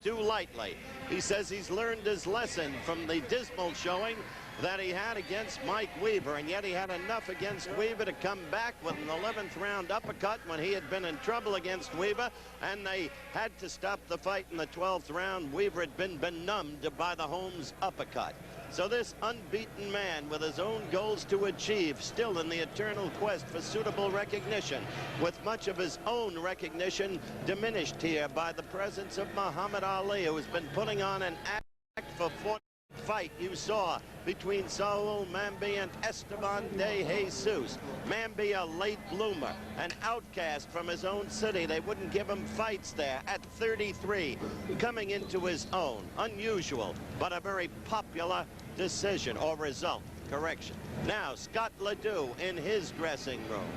do lightly. He says he's learned his lesson from the dismal showing that he had against Mike Weaver, and yet he had enough against Weaver to come back with an 11th round uppercut when he had been in trouble against Weaver, and they had to stop the fight in the 12th round. Weaver had been benumbed by the Holmes uppercut. So this unbeaten man with his own goals to achieve, still in the eternal quest for suitable recognition, with much of his own recognition diminished here by the presence of Muhammad Ali, who has been putting on an act for 40 fight you saw between Saul Mambi and Esteban de Jesus. Mambi, a late bloomer, an outcast from his own city. They wouldn't give him fights there at 33, coming into his own. Unusual, but a very popular decision or result. Correction. Now, Scott LeDoux in his dressing room.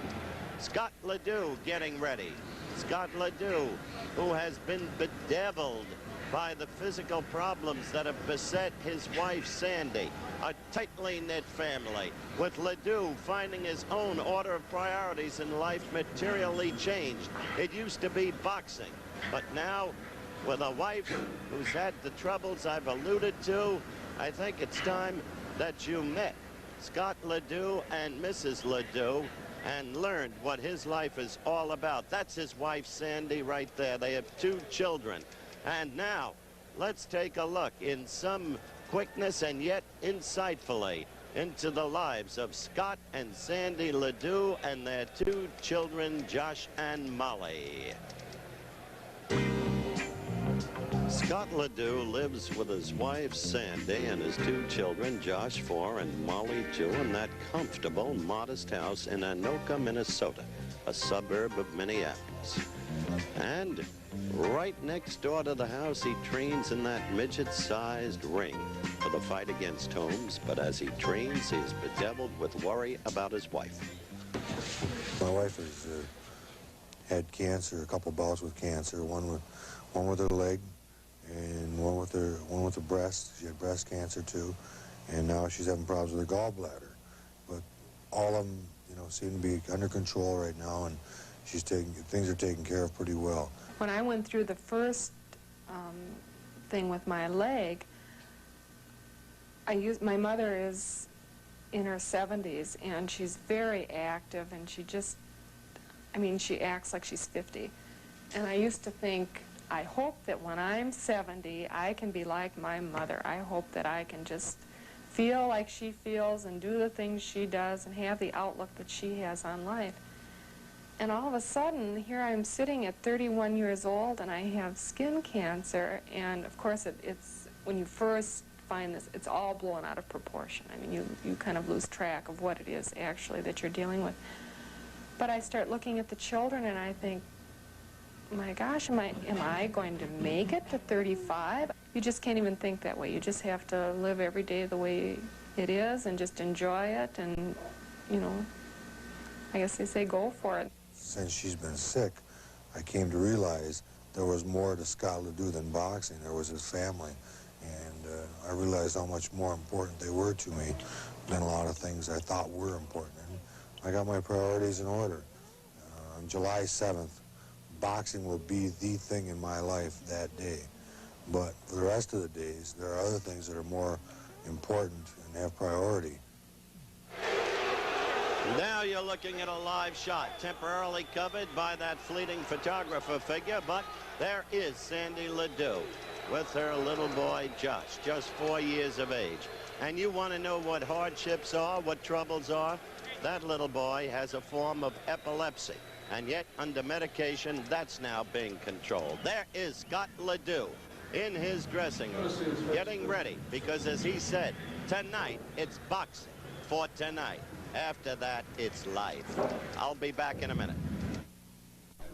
Scott LeDoux getting ready. Scott LeDoux, who has been bedeviled by the physical problems that have beset his wife, Sandy. A tightly knit family, with LeDoux finding his own order of priorities in life materially changed. It used to be boxing, but now, with a wife who's had the troubles I've alluded to, I think it's time that you met Scott LeDoux and Mrs. LeDoux and learned what his life is all about. That's his wife, Sandy, right there. They have 2 children. And now, let's take a look in some quickness and yet insightfully into the lives of Scott and Sandy LeDoux and their 2 children, Josh and Molly. Scott LeDoux lives with his wife, Sandy, and his 2 children, Josh, 4, and Molly, 2, in that comfortable, modest house in Anoka, Minnesota, a suburb of Minneapolis. And right next door to the house, he trains in that midget-sized ring for the fight against Holmes. But as he trains, he is bedeviled with worry about his wife. My wife has had cancer, a couple bouts with cancer, one with her leg and one with her breast. She had breast cancer too, and now she's having problems with her gallbladder. But all of them, you know, seem to be under control right now, and things are taken care of pretty well. When I went through the first thing with my leg, my mother is in her 70s, and she's very active, and she acts like she's 50. And I used to think, I hope that when I'm 70, I can be like my mother. I hope that I can just feel like she feels and do the things she does and have the outlook that she has on life. And all of a sudden, here I'm sitting at 31 years old, and I have skin cancer. And of course, it's when you first find this, it's all blown out of proportion. I mean, you kind of lose track of what it is actually that you're dealing with. But I start looking at the children, and I think, my gosh, am I going to make it to 35? You just can't even think that way. You just have to live every day the way it is and just enjoy it, and, you know, I guess they say go for it. Since she's been sick, I came to realize there was more to Scott LeDoux than boxing. There was his family, and I realized how much more important they were to me than a lot of things I thought were important. And I got my priorities in order. On July 7th, boxing will be the thing in my life that day. But for the rest of the days, there are other things that are more important and have priority. Now you're looking at a live shot, temporarily covered by that fleeting photographer figure, but there is Sandy LeDoux with her little boy, Josh, just 4 years of age. And you want to know what hardships are, what troubles are? That little boy has a form of epilepsy, and yet under medication, that's now being controlled. There is Scott LeDoux in his dressing room, getting ready, because as he said, tonight it's boxing for tonight. After that, it's life. I'll be back in a minute.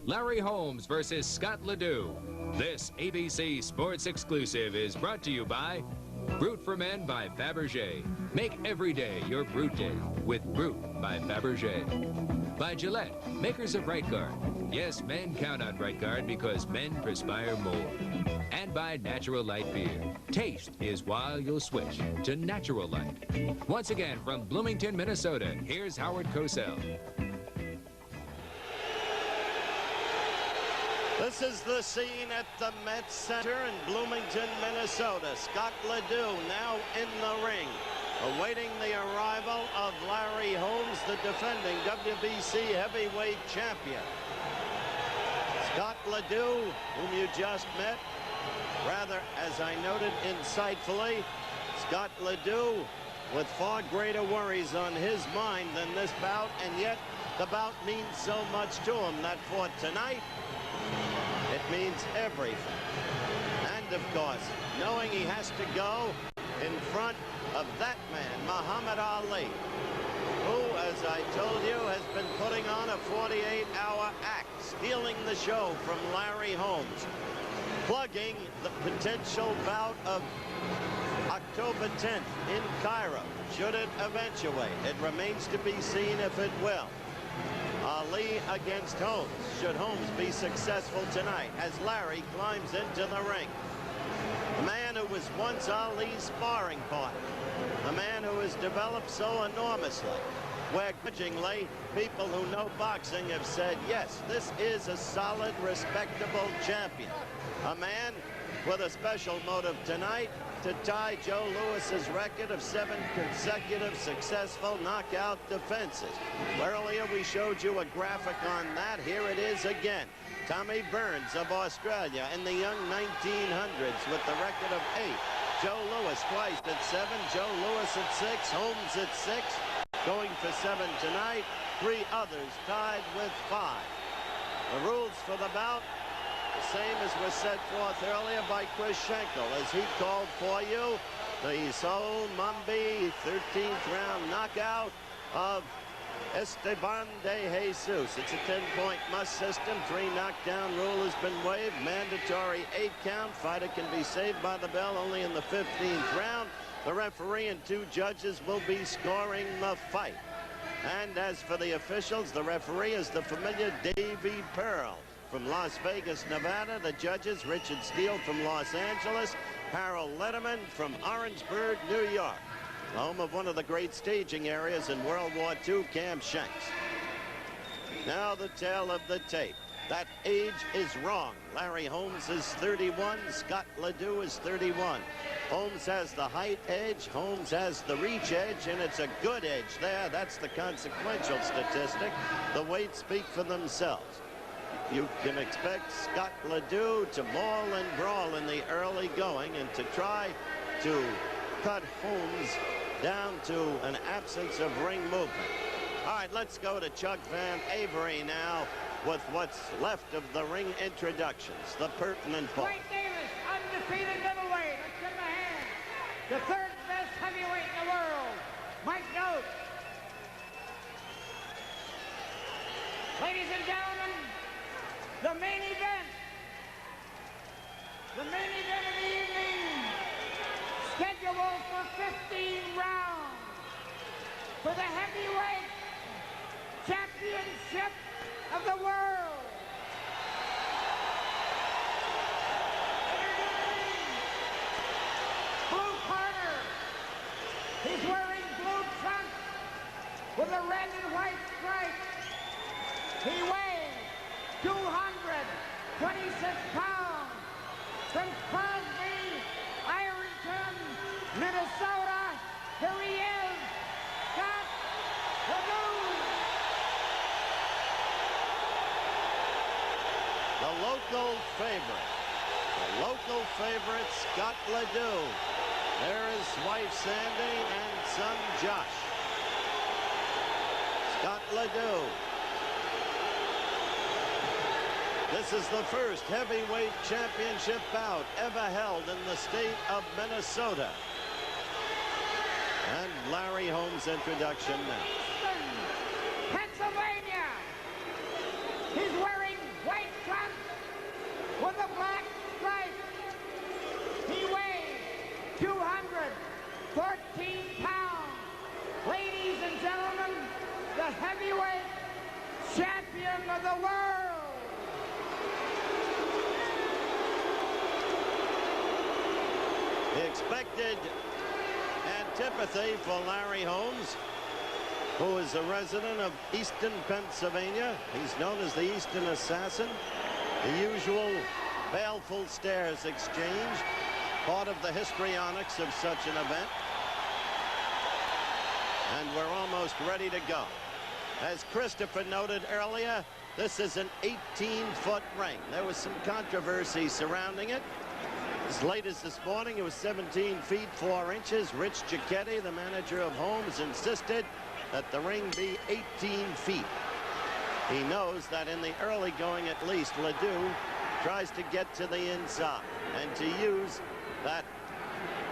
Larry Holmes versus Scott LeDoux. This ABC Sports exclusive is brought to you by Brute for Men by Fabergé. Make every day your Brute Day with Brute by Fabergé. By Gillette, makers of Right Guard. Yes, men count on Right Guard because men perspire more. And by Natural Light Beer. Taste is while you'll switch to Natural Light. Once again, from Bloomington, Minnesota, here's Howard Cosell. The This is the scene at the Met Center in Bloomington, Minnesota. Scott LeDoux now in the ring, awaiting the arrival of Larry Holmes, the defending WBC heavyweight champion. Scott LeDoux, whom you just met, rather, as I noted insightfully, Scott LeDoux with far greater worries on his mind than this bout, and yet the bout means so much to him that for tonight, it means everything. And of course, knowing he has to go in front of that man, Muhammad Ali, who, as I told you, has been putting on a 48-hour act, stealing the show from Larry Holmes, plugging the potential bout of October 10th in Cairo, should it eventuate. It remains to be seen if it will. Ali against Holmes, should Holmes be successful tonight as Larry climbs into the ring. A man who was once Ali's sparring partner, a man who has developed so enormously, where grudgingly people who know boxing have said, yes, this is a solid, respectable champion. A man with a special motive tonight to tie Joe Louis's record of 7 consecutive successful knockout defenses. Earlier we showed you a graphic on that. Here it is again. Tommy Burns of Australia in the young 1900s with the record of 8. Joe Louis twice at 7, Joe Louis at 6, Holmes at 6, going for 7 tonight. 3 others tied with 5. The rules for the bout, the same as was set forth earlier by Chris Schenkel, as he called for you. The Saul Mumbi 13th round knockout of Esteban de Jesus. It's a 10-point must system. 3 knockdown rule has been waived. Mandatory 8 count. Fighter can be saved by the bell only in the 15th round. The referee and 2 judges will be scoring the fight. And as for the officials, the referee is the familiar Davey Pearl from Las Vegas, Nevada. The judges, Richard Steele from Los Angeles, Harold Lederman from Orangeburg, New York, home of one of the great staging areas in World War II, Camp Shanks. Now the tale of the tape. That age is wrong. Larry Holmes is 31, Scott LeDoux is 31. Holmes has the height edge, Holmes has the reach edge, and it's a good edge there. That's the consequential statistic. The weights speak for themselves. You can expect Scott LeDoux to maul and brawl in the early going and to try to cut Holmes down to an absence of ring movement. All right, let's go to Chuck Van Avery now with what's left of the ring introductions, the pertinent part. Dwight Davis, undefeated middleweight. Let's give him a hand. The 3rd best heavyweight in the world, Mike Note. Ladies and gentlemen, the main event. The main event of the evening, scheduled for 15 rounds for the heavyweight championship of the world. Blue corner. He's wearing blue trunks with a red and white stripe. He weighs 226 pounds. From Crosby, Ironton, Minnesota, here he is, Scott LeDoux. The local favorite, Scott LeDoux. There is wife Sandy and son Josh. Scott LeDoux. This is the first heavyweight championship bout ever held in the state of Minnesota. And Larry Holmes' introduction now. Pennsylvania. He's wearing white trunks with a black stripe. He weighs 214 pounds. Ladies and gentlemen, the heavyweight champion of the world. The expected antipathy for Larry Holmes, who is a resident of Easton, Pennsylvania. He's known as the Easton Assassin. The usual baleful stares exchange, part of the histrionics of such an event. And we're almost ready to go. As Christopher noted earlier, this is an 18-foot ring. There was some controversy surrounding it. As late as this morning, it was 17 feet 4 inches. Rich Giacchetti, the manager of Holmes, insisted that the ring be 18 feet. He knows that in the early going, at least, LeDoux tries to get to the inside and to use that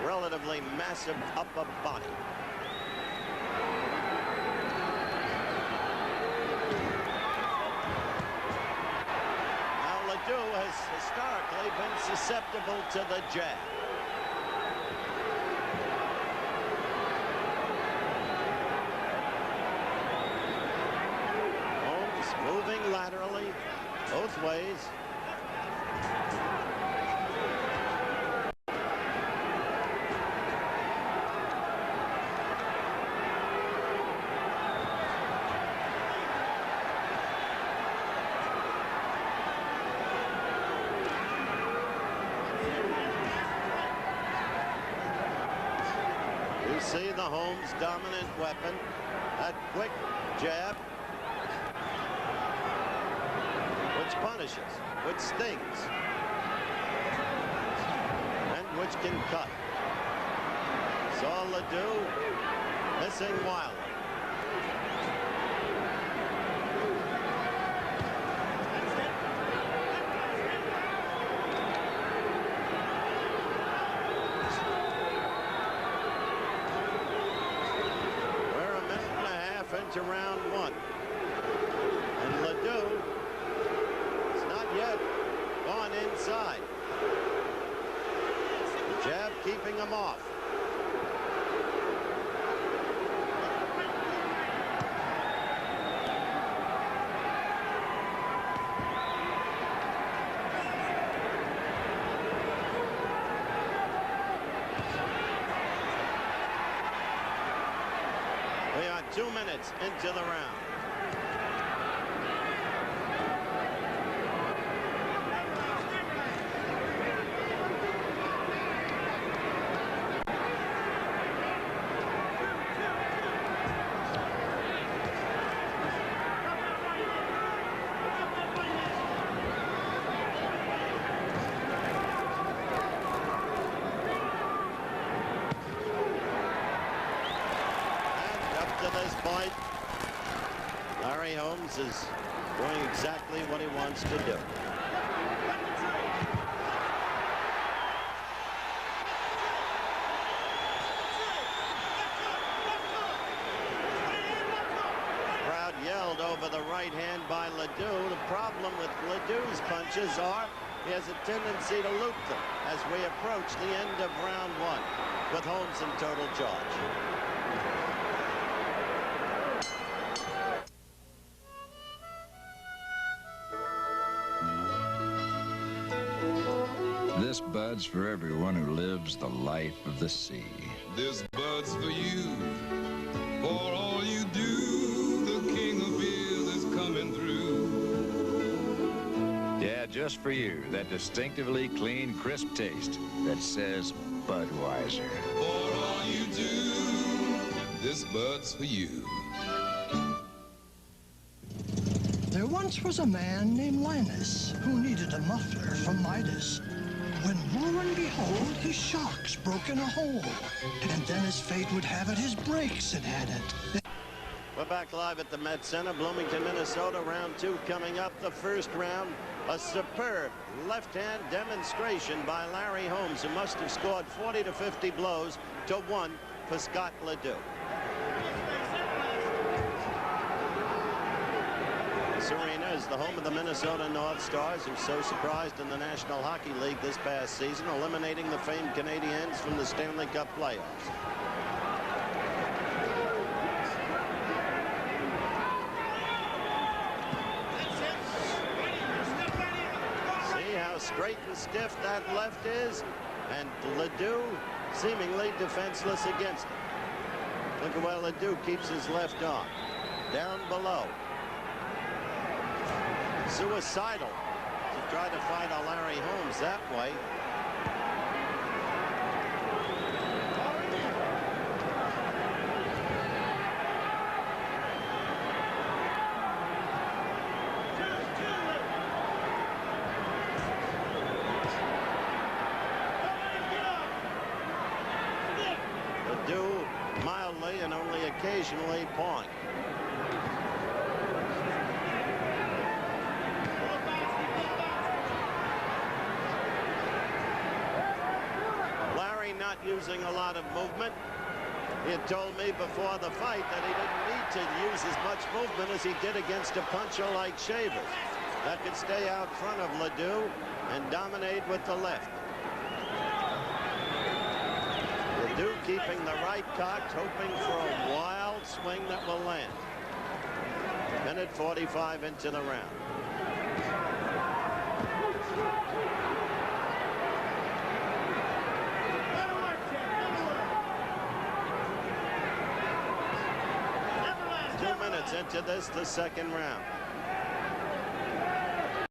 relatively massive upper body. Now, LeDoux has historically been susceptible to the jab. Moving laterally, both ways. You see the Holmes dominant weapon, that quick jab, which punishes, which stings, and which can cut. Saw LeDoux missing wildly. We're a minute and a half into round one, and LeDoux yet gone inside. The jab keeping him off. We are 2 minutes into the round. This point, Larry Holmes is doing exactly what he wants to do. Crowd yelled over the right hand by LeDoux. The problem with LeDoux's punches are he has a tendency to loop them as we approach the end of round one with Holmes in total charge. This bud's for everyone who lives the life of the sea. This bud's for you, for all you do. The king of beers is coming through. Yeah, just for you, that distinctively clean, crisp taste that says Budweiser. For all you do, this bud's for you. There once was a man named Linus who needed a muffler from Midas. When lo and behold, his shocks broke in a hole. And then as fate would have it, his brakes had had it. We're back live at the Met Center, Bloomington, Minnesota. Round two coming up. The first round, a superb left-hand demonstration by Larry Holmes, who must have scored 40 to 50 blows to 1 for Scott LeDoux. This arena is the home of the Minnesota North Stars, who so surprised in the National Hockey League this past season, eliminating the famed Canadiens from the Stanley Cup playoffs. See how straight and stiff that left is? And LeDoux seemingly defenseless against it. Look at where LeDoux keeps his left arm. Down below. Suicidal to try to fight a Larry Holmes that way. LeDoux mildly and only occasionally pawing. Larry not using a lot of movement. He had told me before the fight that he didn't need to use as much movement as he did against a puncher like Shavers that could stay out front of LeDoux and dominate with the left. LeDoux keeping the right cocked, hoping for a wild swing that will land. Minute 45 into the round. Into this, the second round.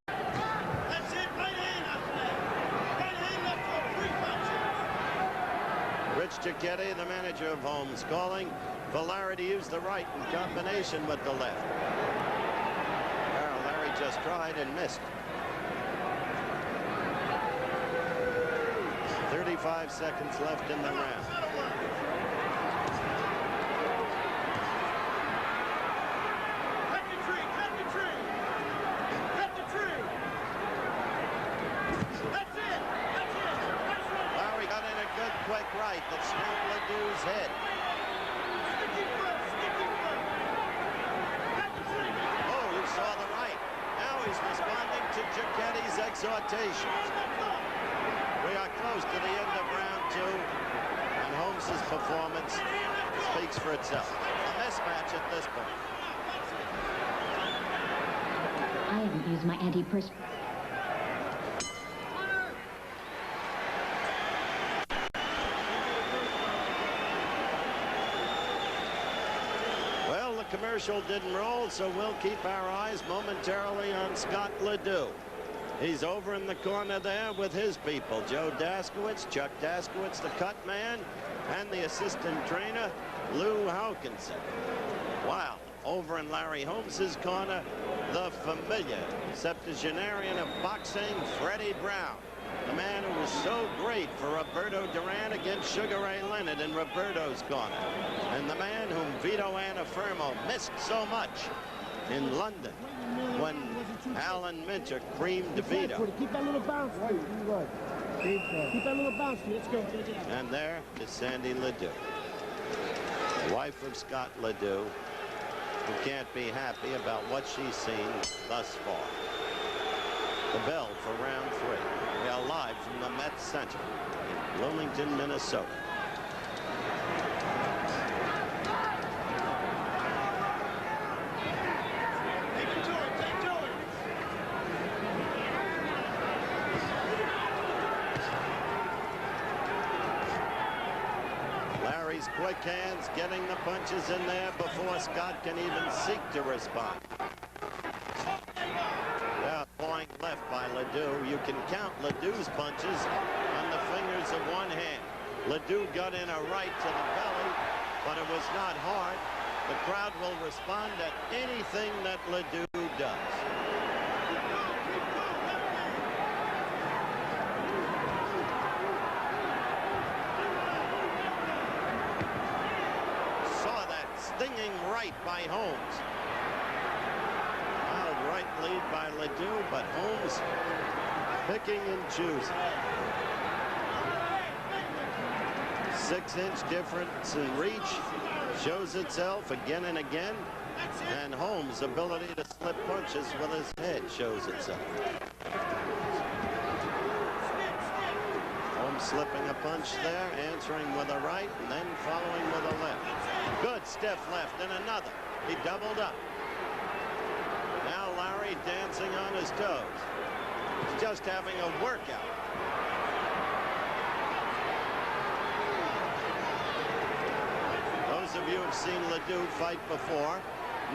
That's it, right hand up there. Right hand left hook, 3 punches. Rich Giacchetti, the manager of Holmes, calling for Larry to use the right in combination with the left. Well, Larry just tried and missed. 35 seconds left in the round. Quick right that snapped LeDoux's head. Oh, you saw the right. Now he's responding to Giacchetti's exhortations. We are close to the end of round 2, and Holmes's performance speaks for itself. A mismatch at this point. I haven't used my antiperspirant. Commercial didn't roll, so we'll keep our eyes momentarily on Scott LeDoux. He's over in the corner there with his people, Joe Daskowitz, Chuck Daskowitz, the cut man, and the assistant trainer, Lou Hawkinson. Wow. Over in Larry Holmes's corner, the familiar septuagenarian of boxing, Freddie Brown, the man who was so great for Roberto Duran against Sugar Ray Leonard in Roberto's corner, and the man whom Vito Anafirmo missed so much in London when Alan Minter creamed Vito. Keep that little bounce. Keep that little bounce. Let's go. And there is Sandy LeDoux, the wife of Scott LeDoux, who can't be happy about what she's seen thus far. The bell for round 3. We are live from the Met Center in Bloomington, Minnesota. Larry's quick hands getting the punches in there before Scott can even seek to respond. Point left by LeDoux. You can count LeDoux's punches on the fingers of one hand. LeDoux got in a right to the belly, but it was not hard. The crowd will respond at anything that LeDoux does. Saw that stinging right by Holmes. Right lead by LeDoux, but Holmes picking and choosing. 6-inch difference in reach shows itself again and again, and Holmes' ability to slip punches with his head shows itself. Holmes slipping a punch there, answering with a right, and then following with a left. Good stiff left, and another. He doubled up. Now Larry dancing on his toes. He's just having a workout. Those of you who have seen LeDoux fight before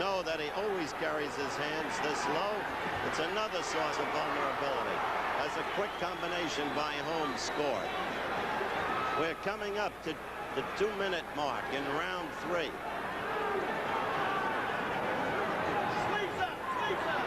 know that he always carries his hands this low It's another source of vulnerability as a quick combination by Holmes scored. We're coming up to the 2-minute mark in round 3. Sleeves up, sleeves up.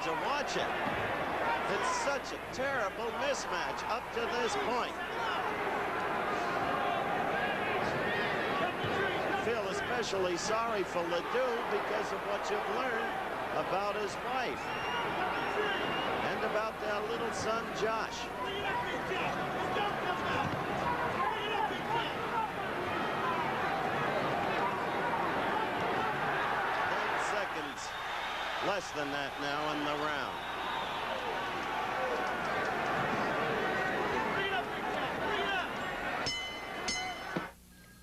To watch it. It's such a terrible mismatch up to this point. I feel especially sorry for LeDoux because of what you've learned about his wife and about their little son Josh. 10 seconds. Less than that now in the round.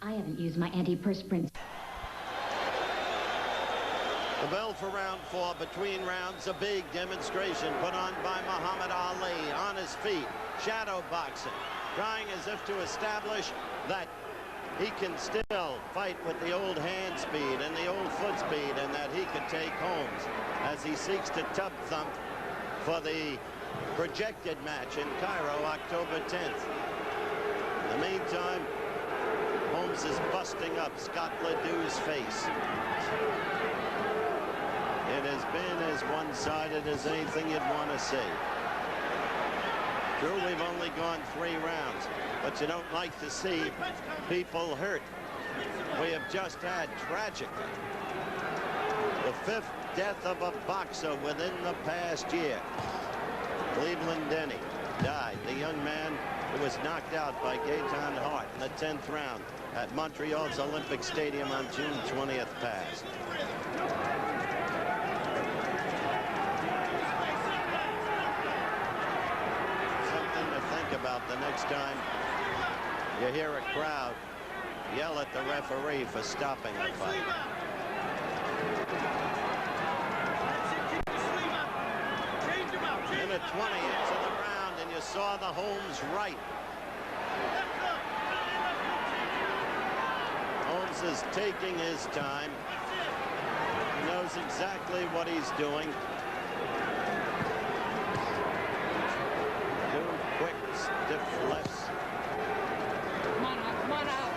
I haven't used my antiperspirant. The bell for round 4 between rounds, a big demonstration put on by Muhammad Ali on his feet, shadow boxing, trying as if to establish that he can still fight with the old hand speed and the old foot speed, and that he could take Holmes as he seeks to tub thump for the projected match in Cairo, October 10th. In the meantime, Holmes is busting up Scott LeDoux's face. It has been as one-sided as anything you'd want to see. True, we've only gone 3 rounds, but you don't like to see people hurt. We have just had, tragically, the 5th death of a boxer within the past year. Cleveland Denny died, the young man who was knocked out by Gaetan Hart in the 10th round at Montreal's Olympic Stadium on June 20th past. About the next time you hear a crowd yell at the referee for stopping the fight. Minute 20 into the round, and you saw the Holmes right. Holmes is taking his time. He knows exactly what he's doing. Stiff lefts. Come on out, come on out.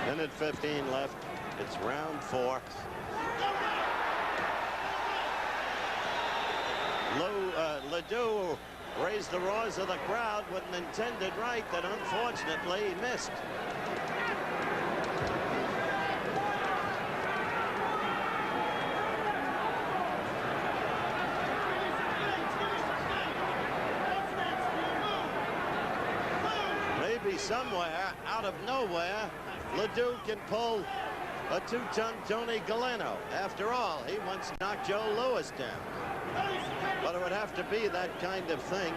Minute 15 left. It's round 4. LeDoux raised the roars of the crowd with an intended right that unfortunately he missed. Somewhere out of nowhere, LeDoux can pull a 2-ton Tony Galeno. After all, he once knocked Joe Louis down. But it would have to be that kind of thing.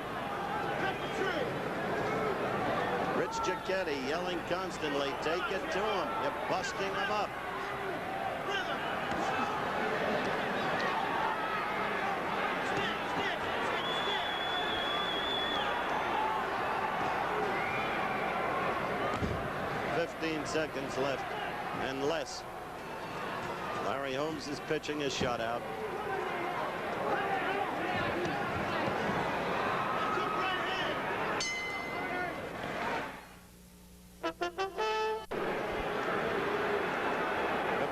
Rich Giacchetti yelling constantly, take it to him. You're busting him up. Seconds left and less. Larry Holmes is pitching a shutout. We're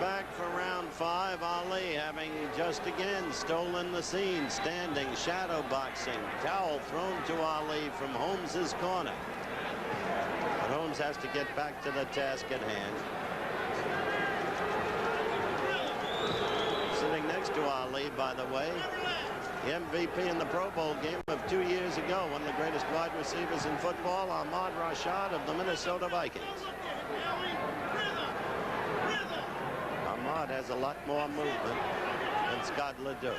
back for round 5. Ali having just again stolen the scene, standing, shadow boxing, towel thrown to Ali from Holmes's corner. Holmes has to get back to the task at hand. Sitting next to Ali, by the way, the MVP in the Pro Bowl game of 2 years ago, one of the greatest wide receivers in football, Ahmad Rashad of the Minnesota Vikings. Ahmad has a lot more movement than Scott LeDoux.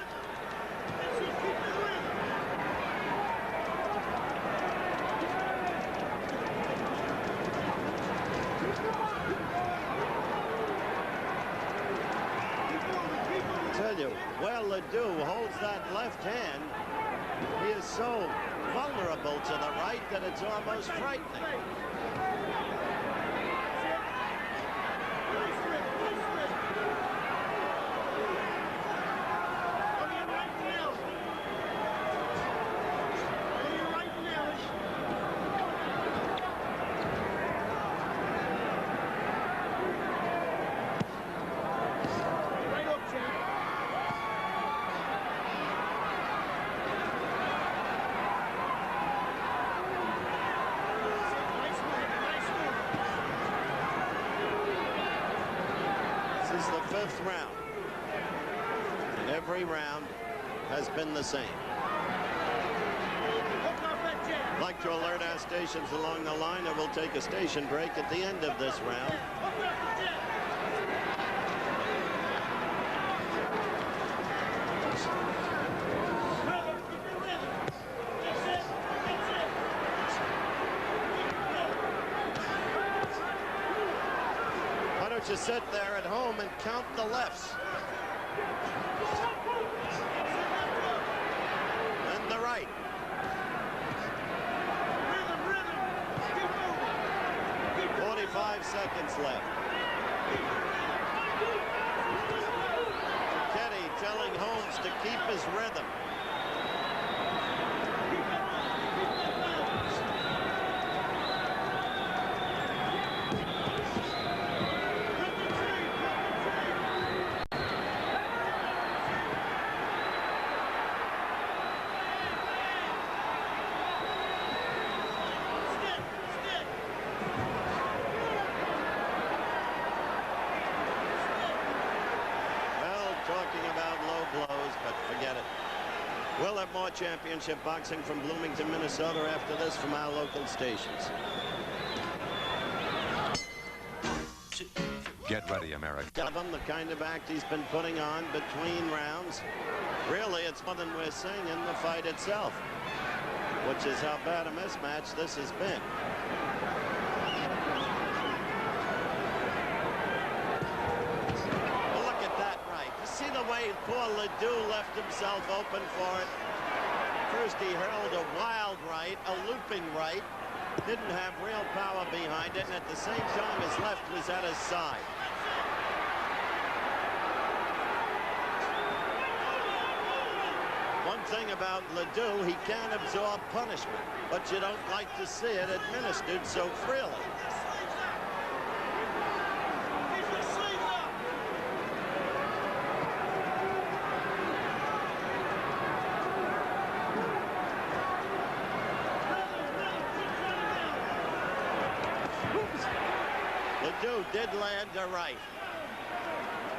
tell you, where LeDoux holds that left hand, he is so vulnerable to the right that it's almost frightening. Fifth round, and every round has been the same. I'd like to alert our stations along the line that we'll take a station break at the end of this round. You sit there at home and count the lefts. And the right. 45 seconds left. Teddy telling Holmes to keep his rhythm. We'll have more championship boxing from Bloomington, Minnesota after this from our local stations. Get ready, America. The kind of act he's been putting on between rounds. Really, it's more than we're seeing in the fight itself, which is how bad a mismatch this has been. See the way poor LeDoux left himself open for it. First he hurled a wild right, a looping right, didn't have real power behind it, and at the same time his left was at his side. One thing about LeDoux, he can absorb punishment, but you don't like to see it administered so freely. LeDoux did land a right,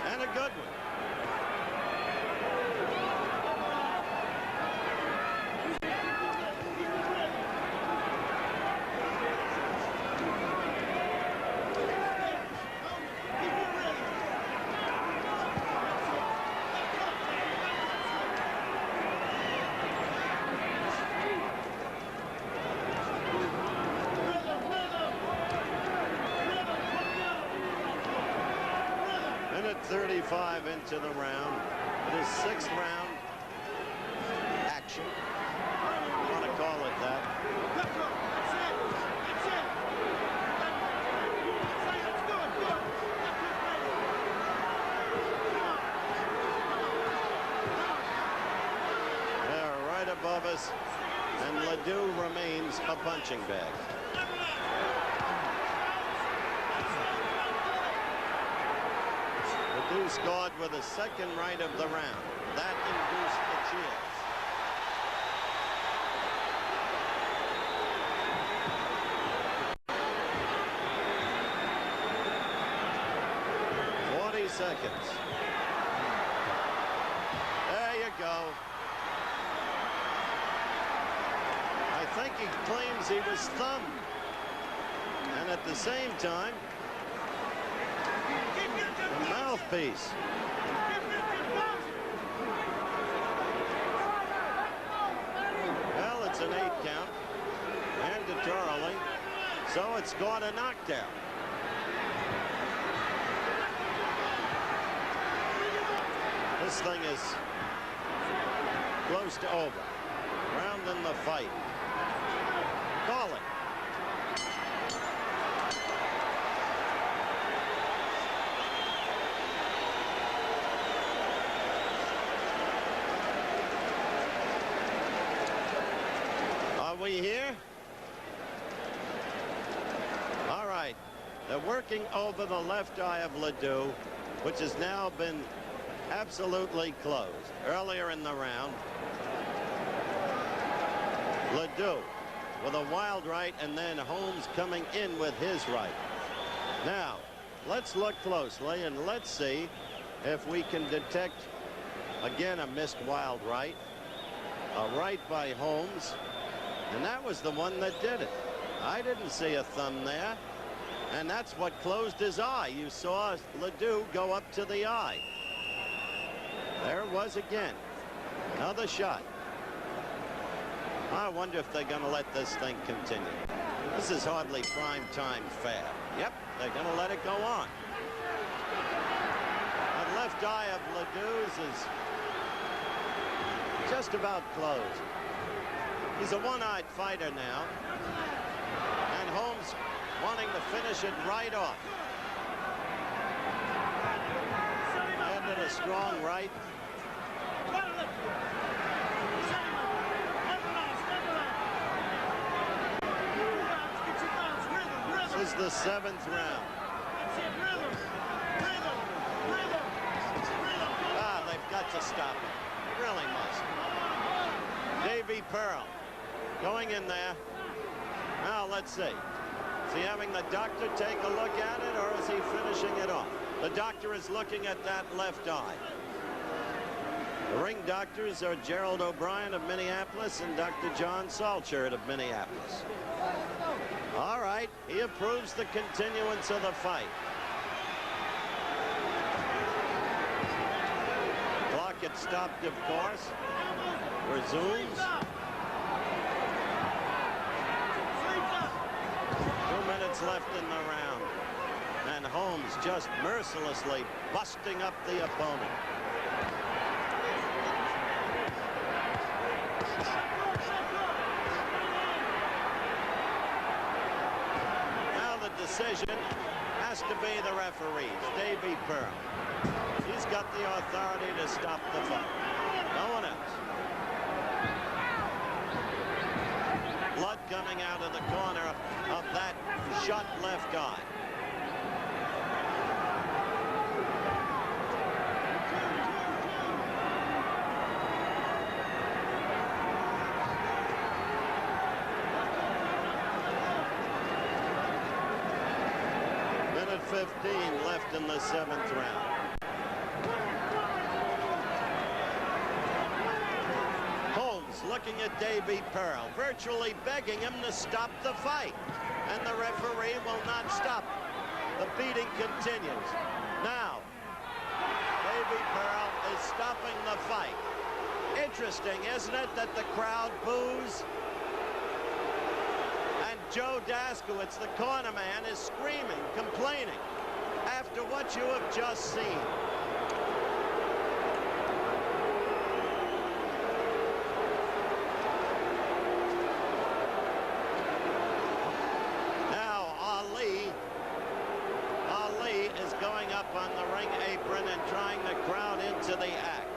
and a good one. Minute 35 into the round. It is sixth round action. You want to call it that. They're right above us, and LeDoux remains a punching bag. LeDoux scored with the second right of the round. That induced the cheers. Seconds. There you go. I think he claims he was thumbed. And at the same time, a mouthpiece. Well, it's an 8 count. Mandatorily. So it's got a knockdown. This thing is close to over. Round in the fight. Call it. Are we here? All right. They're working over the left eye of LeDoux, which has now been absolutely closed. Earlier in the round, LeDoux with a wild right, and then Holmes coming in with his right. Now, let's look closely, and let's see if we can detect, again, a missed wild right. A right by Holmes, and that was the one that did it. I didn't see a thumb there, and that's what closed his eye. You saw LeDoux go up to the eye. There it was again. Another shot. I wonder if they're going to let this thing continue. This is hardly prime time fair. Yep, they're going to let it go on. That left eye of LeDoux's is just about closed. He's a one-eyed fighter now. And Holmes wanting to finish it right off. Landed a strong right. This is the 7th round. Ah, they've got to stop it. Really must. Davey Pearl going in there. Now let's see. Is he having the doctor take a look at it, or is he finishing it off? The doctor is looking at that left eye. The ring doctors are Gerald O'Brien of Minneapolis and Dr. John Salchert of Minneapolis. All right, he approves the continuance of the fight. Clock had stopped, of course. Resumes. 2 minutes left in the round. And Holmes just mercilessly busting up the opponent. Now the decision has to be the referee's, Davey Pearl. He's got the authority to stop the fight. No one else. Blood coming out of the corner of that shut left eye. Minute 15 left in the 7th round. Looking at Davey Pearl, virtually begging him to stop the fight. And the referee will not stop it. The beating continues. Now, Davey Pearl is stopping the fight. Interesting, isn't it, that the crowd boos? And Joe Daskowitz, the corner man, is screaming, complaining after what you have just seen. On the ring apron and trying to crowd into the act.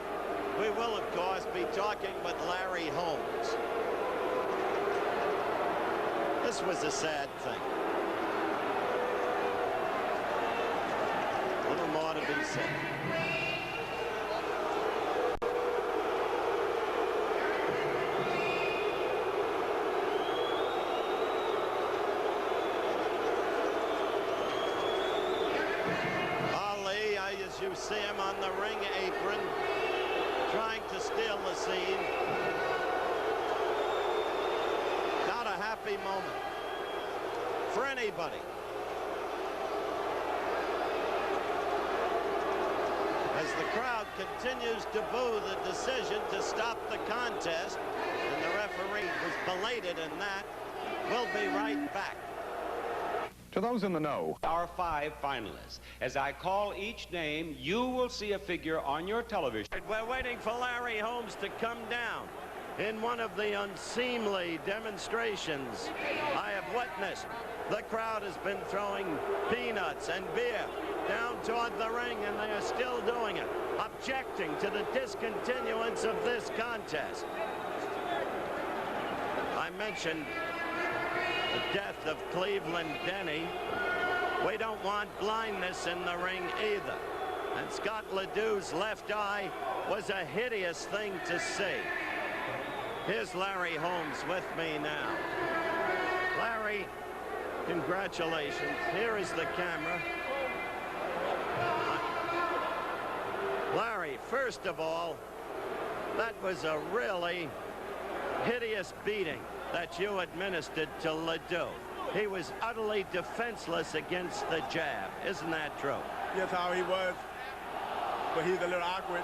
We will, of course, be talking with Larry Holmes. This was a sad thing. A little more to be said. You see him on the ring apron trying to steal the scene. Not a happy moment for anybody. As the crowd continues to boo the decision to stop the contest, and the referee was belated in that. We'll be right back. To those in the know, our 5 finalists. As I call each name, you will see a figure on your television. We're waiting for Larry Holmes to come down in one of the unseemly demonstrations I have witnessed. The crowd has been throwing peanuts and beer down toward the ring, and they are still doing it, objecting to the discontinuance of this contest. I mentioned the death of Cleveland Denny. We don't want blindness in the ring either. And Scott LeDoux's left eye was a hideous thing to see. Here's Larry Holmes with me now. Larry, congratulations. Here is the camera. Larry, first of all, that was a really hideous beating that you administered to LeDoux. He was utterly defenseless against the jab. Isn't that true? That's how he was. But he's a little awkward.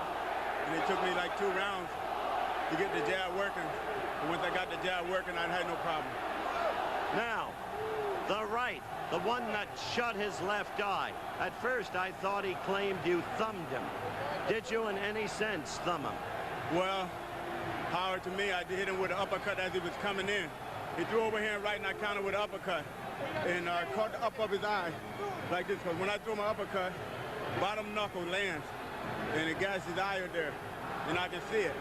And it took me like 2 rounds to get the jab working. And once I got the jab working, I had no problem. Now, the right, the one that shut his left eye. At first, I thought he claimed you thumbed him. Did you in any sense thumb him? Well, Howard, to me, I hit him with an uppercut as he was coming in. He threw overhand right, and I countered with an uppercut. And caught the up of his eye like this. Because when I threw my uppercut, bottom knuckle lands. And it gasses his eye there. And I can see it.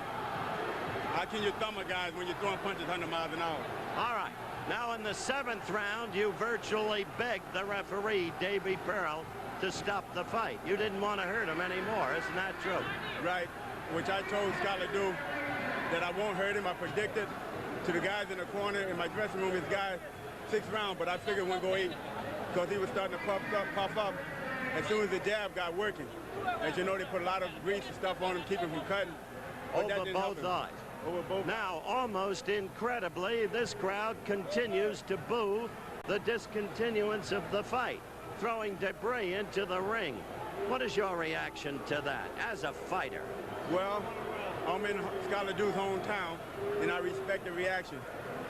How can you thumb a guy when you're throwing punches 100 miles an hour? All right. Now in the 7th round, you virtually begged the referee, Davey Pearl, to stop the fight. You didn't want to hurt him anymore. Isn't that true? Right. Which I told Scott LeDoux that I won't hurt him. I predicted to the guys in the corner in my dressing room, his guy, 6th round, but I figured we'd go 8 because he was starting to puff up as soon as the jab got working. As you know, they put a lot of grease and stuff on him, keep him from cutting. Over both eyes. Over both. Now, almost incredibly, this crowd continues to boo the discontinuance of the fight, throwing debris into the ring. What is your reaction to that as a fighter? Well, I'm in Scott LeDoux's hometown, and I respect the reaction,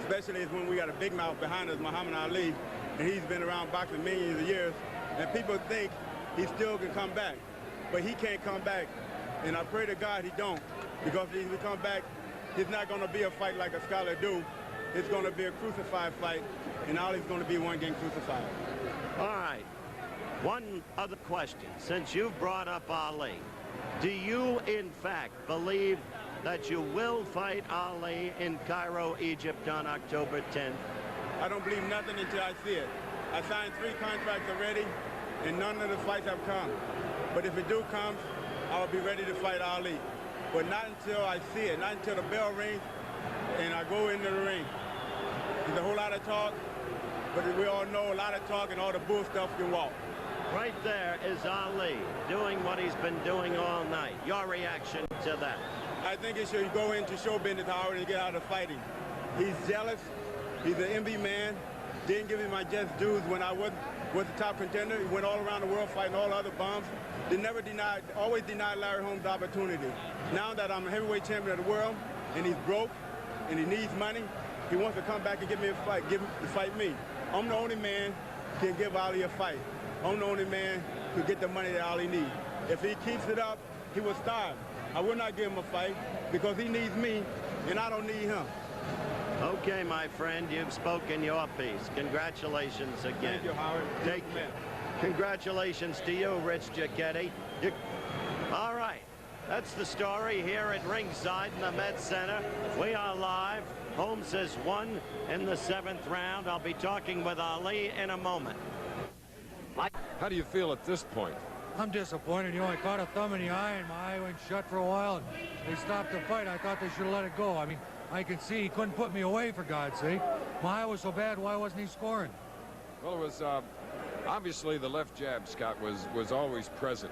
especially when we got a big mouth behind us, Muhammad Ali, and he's been around boxing millions of years, and people think he still can come back, but he can't come back, and I pray to God he don't, because if he come back, it's not going to be a fight like a Scott LeDoux. It's going to be a crucified fight, and Ali's going to be one getting crucified. All right. One other question. Since you've brought up Ali, do you, in fact, believe that you will fight Ali in Cairo, Egypt on October 10th? I don't believe nothing until I see it. I signed 3 contracts already, and none of the fights have come. But if it do come, I'll be ready to fight Ali. But not until I see it, not until the bell rings and I go into the ring. There's a whole lot of talk, but we all know a lot of talk and all the bull stuff can walk. Right there is Ali doing what he's been doing all night. Your reaction to that? I think he should go into show business, Howard, and get out of fighting. He's jealous. He's an envy man. Didn't give me my just dues when I was the top contender. He went all around the world fighting all other bums. They never denied, always denied Larry Holmes the opportunity. Now that I'm a heavyweight champion of the world, and he's broke, and he needs money, he wants to come back and give me a fight, fight me. I'm the only man who can give Ali a fight. I'm the only man who can get the money that Ali needs. If he keeps it up, he will starve. I will not give him a fight because he needs me, and I don't need him. Okay, my friend, you've spoken your piece. Congratulations again. Thank you, Howard. Take care. Congratulations to you, Rich Giacchetti. All right. That's the story here at ringside in the Met Center. We are live. Holmes has won in the 7th round. I'll be talking with Ali in a moment. How do you feel at this point? I'm disappointed. You know, I caught a thumb in the eye, and my eye went shut for a while, and they stopped the fight. I thought they should have let it go. I mean, I could see he couldn't put me away, for God's sake. My eye was so bad, why wasn't he scoring? Well, it was obviously the left jab, Scott, was always present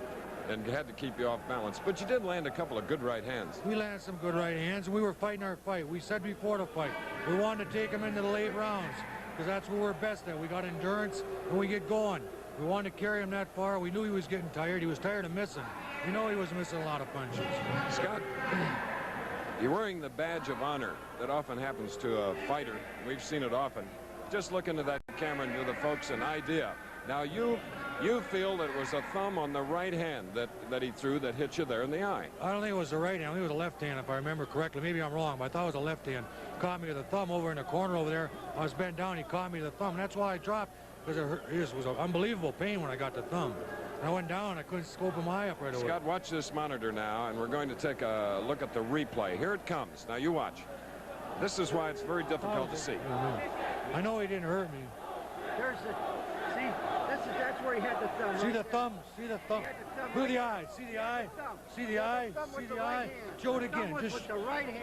and had to keep you off balance. But you did land a couple of good right hands. We landed some good right hands, and we were fighting our fight. We said before the fight, we wanted to take him into the late rounds because that's what we're best at. We got endurance, and we get going. We wanted to carry him that far. We knew he was getting tired. He was tired of missing. We know he was missing a lot of punches. Scott, you're wearing the badge of honor that often happens to a fighter. We've seen it often. Just look into that camera and give the folks an idea. Now, you feel that it was a thumb on the right hand that he threw that hit you there in the eye. I don't think it was the right hand. I think it was a left hand, if I remember correctly. Maybe I'm wrong, but I thought it was a left hand. Caught me with the thumb over in the corner over there. I was bent down. He caught me with the thumb. And that's why I dropped, because it was an unbelievable pain when I got the thumb. And I went down. I couldn't open my eye up right away. Scott, watch this monitor now, and we're going to take a look at the replay. Here it comes. Now, you watch. This is why it's very difficult to see. I know he didn't hurt me. There's the, see, that's where he had the thumb. See the thumb, see the thumb. Through the eye, see the eye, see the eye, see the eye. Show it again,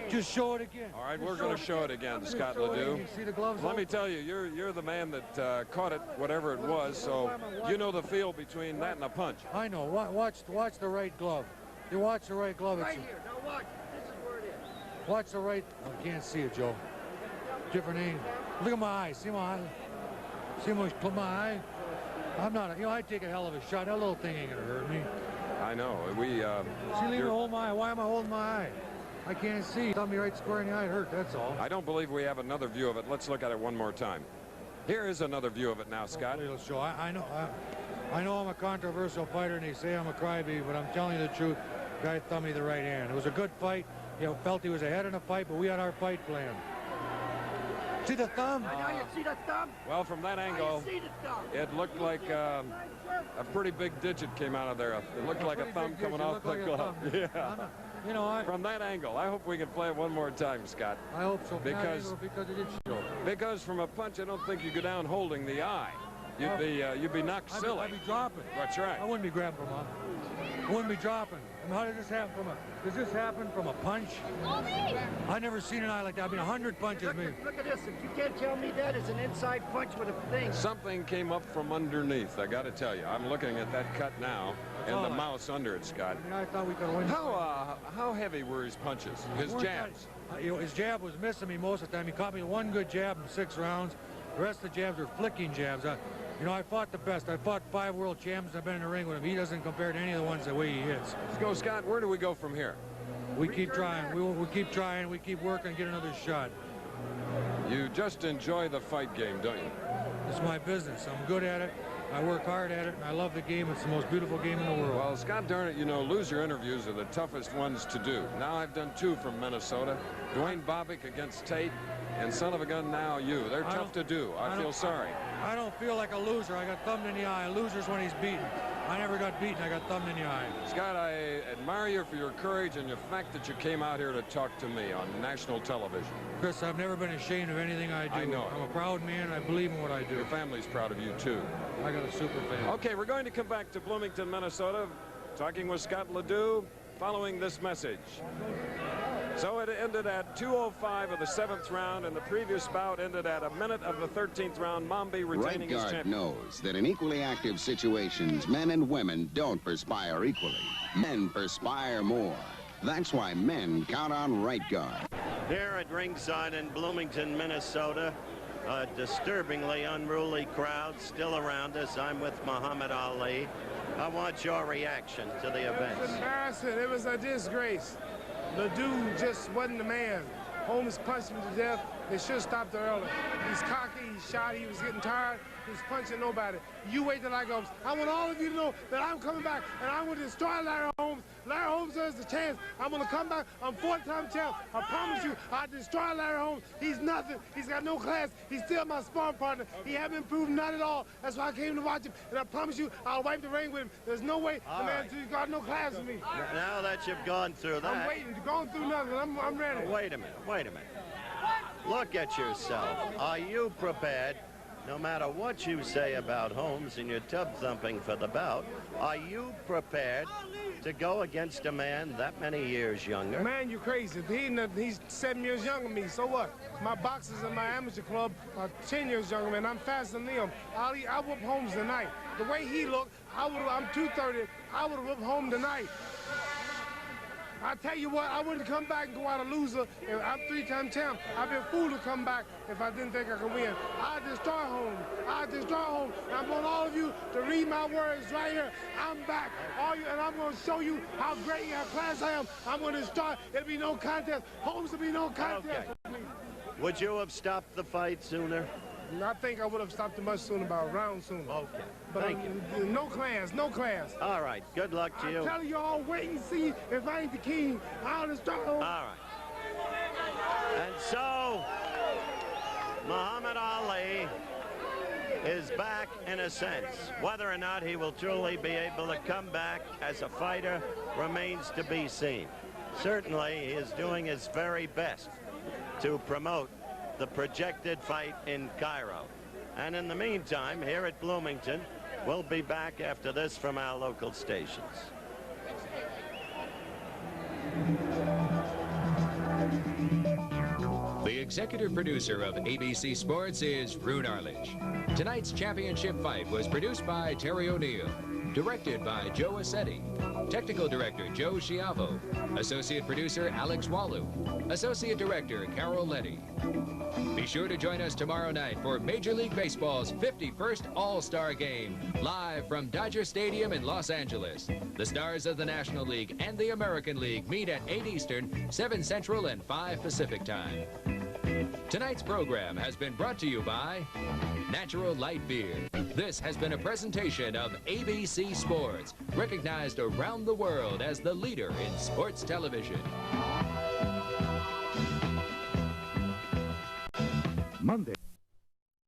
just show it again. All right, we're going to show it again, Scott LeDoux. See the gloves. Let me tell you, you're the man that caught it, whatever it was, so you know the feel between that and a punch. I know, watch the right glove. You watch the right glove. Right here, now watch, this is where it is. Watch the right, I can't see it, Joe. Different angle. Look at my eye, see my eye? See how much put my eye? I'm not, I take a hell of a shot. That little thing ain't gonna hurt me. I know. See, leave me hold my eye. Why am I holding my eye? I can't see. Tell me right square in the eye, it hurt, that's all. I don't believe we have another view of it. Let's look at it one more time. Here is another view of it now, Scott. Show. I know I'm a controversial fighter, and they say I'm a crybaby, but I'm telling you the truth. The guy thumbed me the right hand. It was a good fight. Felt he was ahead in the fight, but we had our fight plan. See the thumb? Now you see the thumb? Well, from that angle, it looked like a pretty big digit came out of there. It looked like a thumb coming off the glove. Yeah. From that angle, I hope we can play it one more time, Scott. I hope so. Because it did show. Because from a punch, I don't think you go down holding the eye. You'd be knocked silly. I'd be dropping. That's right. I wouldn't be grabbing from a. I wouldn't be dropping. How did this happen from a? Does this happen from a punch? I never seen an eye like that. I mean, 100 punches. Look at this. If you can't tell me that is an inside punch with a thing. Something came up from underneath. I got to tell you. I'm looking at that cut now, and the mouse under it, Scott. I mean, I thought we could win. How heavy were his punches? His jabs? His jab was missing me most of the time. He caught me one good jab in 6 rounds. The rest of the jabs were flicking jabs. I fought the best. I fought 5 world champions. I've been in the ring with him. He doesn't compare to any of the ones the way he hits. Let's go, Scott. Where do we go from here? We keep trying. We keep trying. We keep working. Get another shot. You just enjoy the fight game, don't you? It's my business. I'm good at it. I work hard at it, and I love the game. It's the most beautiful game in the world. Well, Scott, darn it, loser interviews are the toughest ones to do. Now I've done 2 from Minnesota. Dwayne Bobick against Tate, and son of a gun, now you. They're tough to do. I feel sorry. I don't feel like a loser. I got thumbed in the eye. A loser's when he's beaten. I never got beaten. I got thumbed in the eye. Scott, I admire you for your courage and the fact that you came out here to talk to me on national television. Chris, I've never been ashamed of anything I do. I know. I'm a proud man. I believe in what I do. Your family's proud of you, too. I got a super family. Okay, we're going to come back to Bloomington, Minnesota, talking with Scott LeDoux following this message. So it ended at 2:05 of the 7th round, and the previous bout ended at a minute of the 13th round. Mombi retaining his championship. Knows that in equally active situations, men and women don't perspire equally. Men perspire more. That's why men count on Right Guard. Here at ringside in Bloomington, Minnesota, a disturbingly unruly crowd still around us. I'm with Muhammad Ali. I want your reaction to the events. It was embarrassing. It was a disgrace. LeDoux just wasn't the man. Holmes punched him to death. They should have stopped it early. He's cocky, he's shy, he was getting tired, he was punching nobody. You wait till I go. I want all of you to know that I'm coming back, and I'm going to destroy Larry Holmes. Larry Holmes has the chance. I'm going to come back. I'm 4-time champ. I promise you, I'll destroy Larry Holmes. He's nothing. He's got no class. He's still my sparring partner. He hasn't improved none at all. That's why I came to watch him, and I promise you, I'll wipe the ring with him. There's no way the man's got no class with me. Now that you've gone through that. I'm waiting. Going through nothing. I'm ready. Wait a minute. Look at yourself. Are you prepared, no matter what you say about Holmes and your tub thumping for the bout, are you prepared to go against a man that many years younger? Man, you're crazy. He's 7 years younger than me. So what? My boxers in my amateur club are 10 years younger, man. I'm faster than him. I whoop Holmes tonight. The way he looked, I'm 230. I would have whooped Holmes tonight. I tell you what, I wouldn't come back and go out a loser. I'm 3-time champ. I'd be a fool to come back if I didn't think I could win. I'd destroy Holmes. And I want all of you to read my words right here. I'm back. And I'm going to show you how great and how class I am. I'm going to destroy. It'll be no contest. Holmes will be no contest. Okay. Would you have stopped the fight sooner? I think I would have stopped him much sooner, about a round sooner. Okay. But Thank you. no class, no class. All right. Good luck to you. I'm telling you all, wait and see if I ain't the king. I'll just start. All right. And so, Muhammad Ali is back in a sense. Whether or not he will truly be able to come back as a fighter remains to be seen. Certainly, he is doing his very best to promote the projected fight in Cairo. And in the meantime, here at Bloomington, we'll be back after this from our local stations. The executive producer of ABC Sports is Rune Arledge. Tonight's championship fight was produced by Terry O'Neill, directed by Joe Assetti, technical director Joe Schiavo, associate producer Alex Walu, associate director Carol Letty. Be sure to join us tomorrow night for Major League Baseball's 51st All-Star Game, live from Dodger Stadium in Los Angeles. The stars of the National League and the American League meet at 8 Eastern, 7 Central, and 5 Pacific time. Tonight's program has been brought to you by Natural Light Beer. This has been a presentation of ABC Sports, recognized around the world as the leader in sports television. Monday.